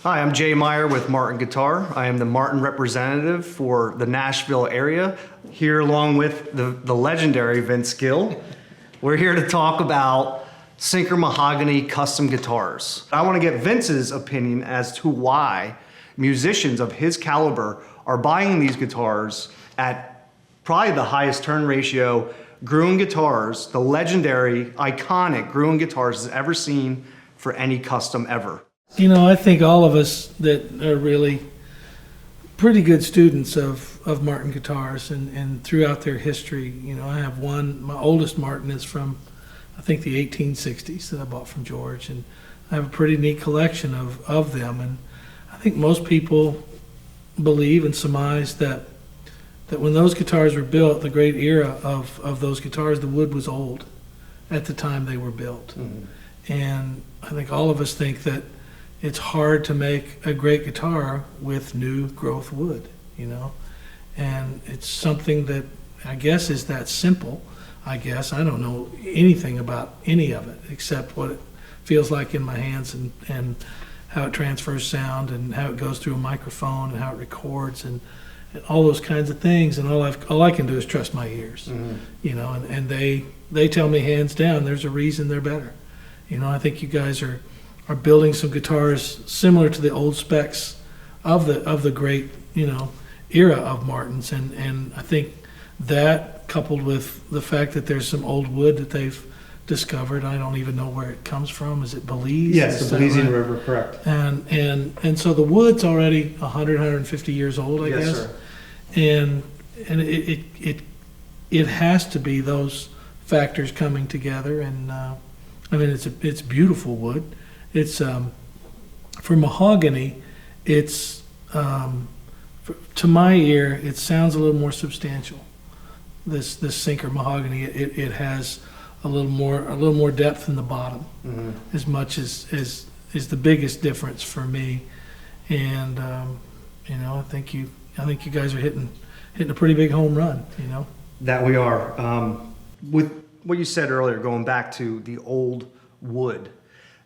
Hi, I'm Jay Myer with Martin Guitar. I am the Martin representative for the Nashville area, here along with the legendary Vince Gill. We're here to talk about Sinker Mahogany custom guitars. I want to get Vince's opinion as to why musicians of his caliber are buying these guitars at probably the highest turn ratio Gruhn Guitars, the legendary, iconic Gruhn Guitars has ever seen for any custom ever. You know, I think all of us that are really pretty good students of Martin Guitars and throughout their history, you know, I have one, my oldest Martin is from, I think, the 1860s that I bought from George, and I have a pretty neat collection of them, and I think most people believe and surmise that when those guitars were built, the great era of those guitars, the wood was old at the time they were built. Mm-hmm. And I think all of us think that it's hard to make a great guitar with new growth wood, you know? And it's something that I guess is that simple, I guess. I don't know anything about any of it except what it feels like in my hands and how it transfers sound and how it goes through a microphone and how it records and all those kinds of things. And all I can do is trust my ears, mm-hmm. you know, and they tell me hands down there's a reason they're better. You know, I think you guys are building some guitars similar to the old specs of the great, you know, era of Martins, and I think that coupled with the fact that there's some old wood that they've discovered, I don't even know where it comes from. Is it Belize? Yes, the Belizean River, correct. And so the wood's already 100, 150 years old, I yes, guess. Sir. And it has to be those factors coming together, and I mean it's beautiful wood. It's for mahogany. It's to my ear, it sounds a little more substantial. This Sinker Mahogany, it has a little more depth in the bottom, mm-hmm. as much as is the biggest difference for me. And you know, I think you guys are hitting a pretty big home run. You know that we are. With what you said earlier, going back to the old wood.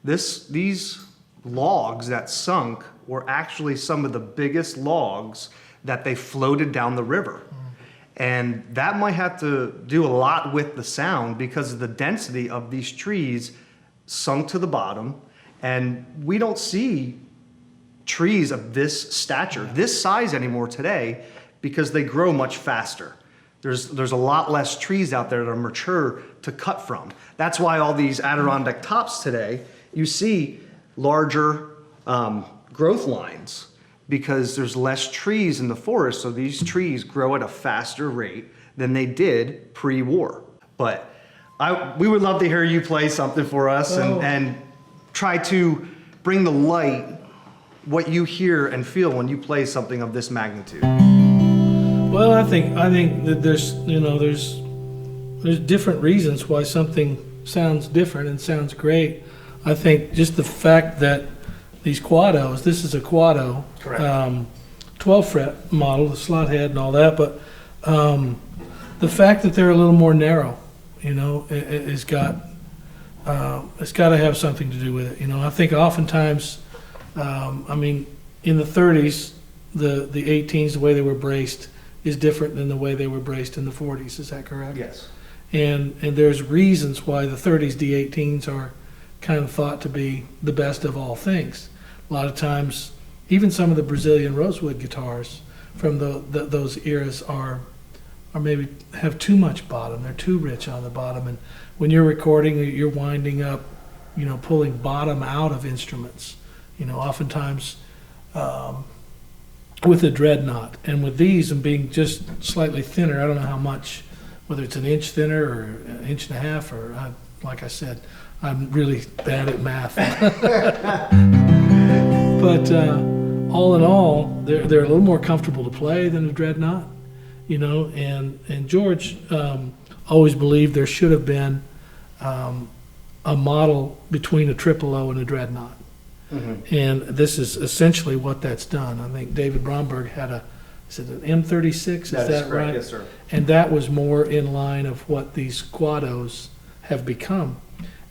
These logs that sunk were actually some of the biggest logs that they floated down the river. And that might have to do a lot with the sound because of the density of these trees sunk to the bottom. And we don't see trees of this stature, this size anymore today because they grow much faster. There's a lot less trees out there that are mature to cut from. That's why all these Adirondack tops today, you see larger growth lines because there's less trees in the forest, so these trees grow at a faster rate than they did pre-war. But we would love to hear you play something for us and try to bring to light what you hear and feel when you play something of this magnitude. Well, I think that there's different reasons why something sounds different and sounds great. I think just the fact that these Quados, this is a Quado, 12 fret model, the slot head and all that, but the fact that they're a little more narrow, you know, it's got to have something to do with it. You know, I think oftentimes, I mean, in the 30s, the 18s, the way they were braced is different than the way they were braced in the 40s. Is that correct? Yes. And there's reasons why the 30s D18s are kind of thought to be the best of all things. A lot of times, even some of the Brazilian rosewood guitars from those eras are maybe have too much bottom. They're too rich on the bottom, and when you're recording, you're winding up, you know, pulling bottom out of instruments. You know, oftentimes with a dreadnought, and with these and being just slightly thinner, I don't know how much, whether it's an inch thinner or an inch and a half, or like I said, I'm really bad at math. But all in all, they're a little more comfortable to play than a dreadnought, you know. And George always believed there should have been a model between a triple O and a dreadnought. Mm-hmm. And this is essentially what that's done. I think David Bromberg had is it an M36? Is that right? Yes, sir. And that was more in line of what these Quados have become.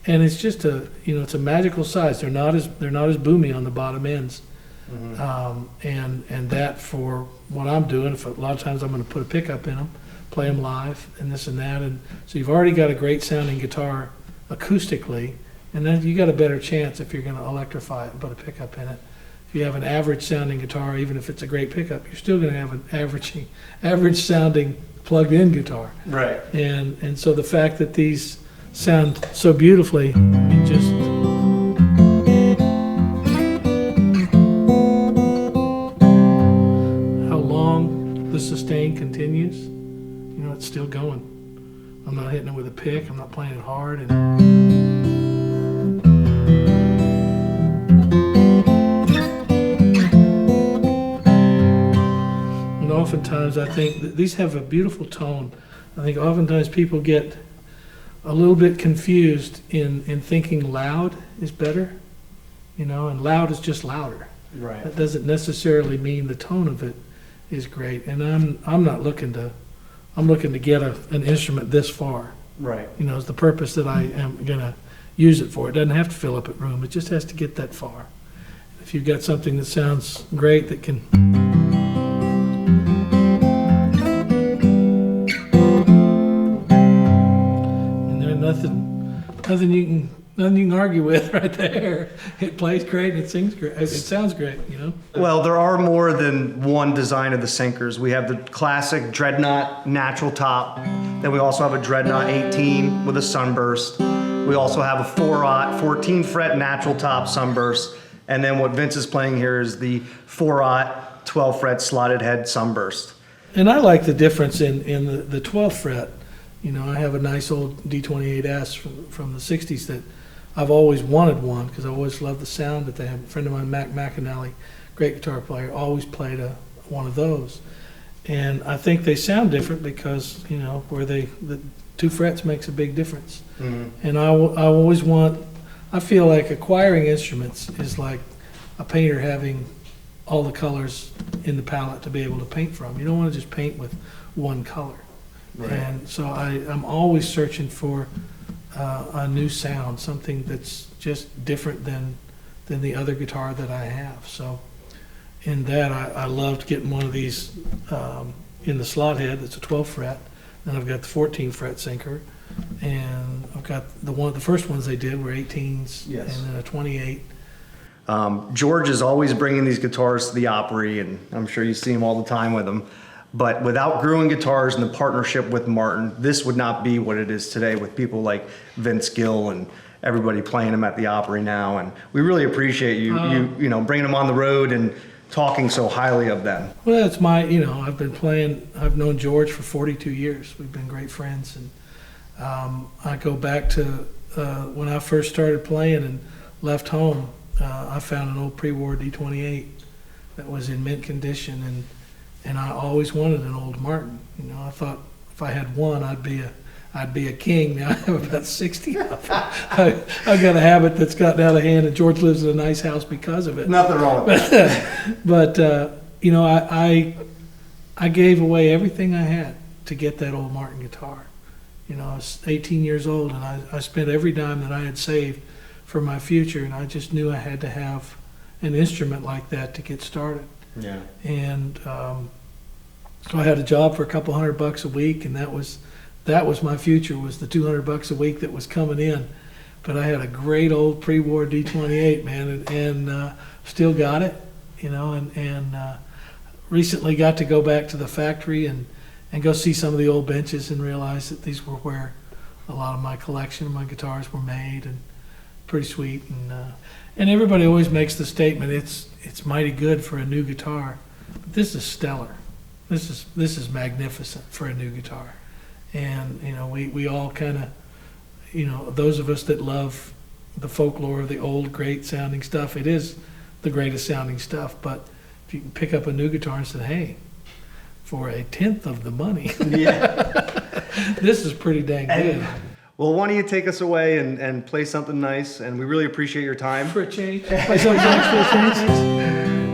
And it's just it's a magical size. They're not as boomy on the bottom ends And that for what I'm doing, if a lot of times I'm going to put a pickup in them, play them live, and this and that, and so you've already got a great sounding guitar acoustically, and then you got a better chance if you're going to electrify it and put a pickup in it. If you have an average sounding guitar, even if it's a great pickup, you're still going to have an average sounding plugged in guitar. Right. And so the fact that these sound so beautifully, it just how long the sustain continues, you know, it's still going. I'm not hitting it with a pick, I'm not playing it hard, and oftentimes I think that these have a beautiful tone. I think oftentimes people get a little bit confused in thinking loud is better, you know, and loud is just louder. Right. That doesn't necessarily mean the tone of it is great. And I'm not looking to, I'm looking to get an instrument this far. Right. You know, is the purpose that I am gonna use it for. It doesn't have to fill up a room. It just has to get that far. If you've got something that sounds great that can nothing you can argue with right there. It plays great and it sings great. It sounds great, you know. Well, there are more than one design of the Sinkers. We have the classic Dreadnought natural top. Then we also have a Dreadnought 18 with a sunburst. We also have a 4/0 14 fret natural top sunburst. And then what Vince is playing here is the 4/0 12 fret slotted head sunburst. And I like the difference in the 12th fret. You know, I have a nice old D28S from the 60s that I've always wanted one because I always loved the sound that they have. A friend of mine, Mac McAnally, great guitar player, always played one of those. And I think they sound different because, you know, the 2 frets makes a big difference. Mm-hmm. And I always I feel like acquiring instruments is like a painter having all the colors in the palette to be able to paint from. You don't want to just paint with one color. Right. And so I'm always searching for a new sound, something that's just different than the other guitar that I have. So in that, I loved getting one of these in the slot head that's a 12 fret. Then I've got the 14 fret Sinker, and I've got the first ones they did were 18s, yes, and then a 28. George is always bringing these guitars to the Opry, and I'm sure you see him all the time with them. But without Gruhn Guitars and the partnership with Martin, this would not be what it is today with people like Vince Gill and everybody playing them at the Opry now. And we really appreciate you know, bringing them on the road and talking so highly of them. Well, it's I've known George for 42 years. We've been great friends. And I go back to when I first started playing and left home, I found an old pre-war D28 that was in mint condition, and I always wanted an old Martin. You know, I thought if I had one, I'd be a king. Now I have about 60 of them. I've got a habit that's gotten out of hand, and George lives in a nice house because of it. Nothing wrong with that. But you know, I gave away everything I had to get that old Martin guitar. You know, I was 18 years old, and I spent every dime that I had saved for my future, and I just knew I had to have an instrument like that to get started. Yeah. And so I had a job for a couple $100 a week, and that was my future, was the $200 a week that was coming in. But I had a great old pre-war D28, man, and still got it, you know, and recently got to go back to the factory and go see some of the old benches and realize that these were where a lot of my collection of my guitars were made, and pretty sweet. And everybody always makes the statement, it's mighty good for a new guitar. But this is stellar. This is magnificent for a new guitar. And, you know, we all kind of, you know, those of us that love the folklore of the old great sounding stuff, it is the greatest sounding stuff. But if you can pick up a new guitar and say, hey, for 1/10 of the money, yeah, this is pretty dang good. Well, why don't you take us away and play something nice? And we really appreciate your time. For a change. Play something nice for a change.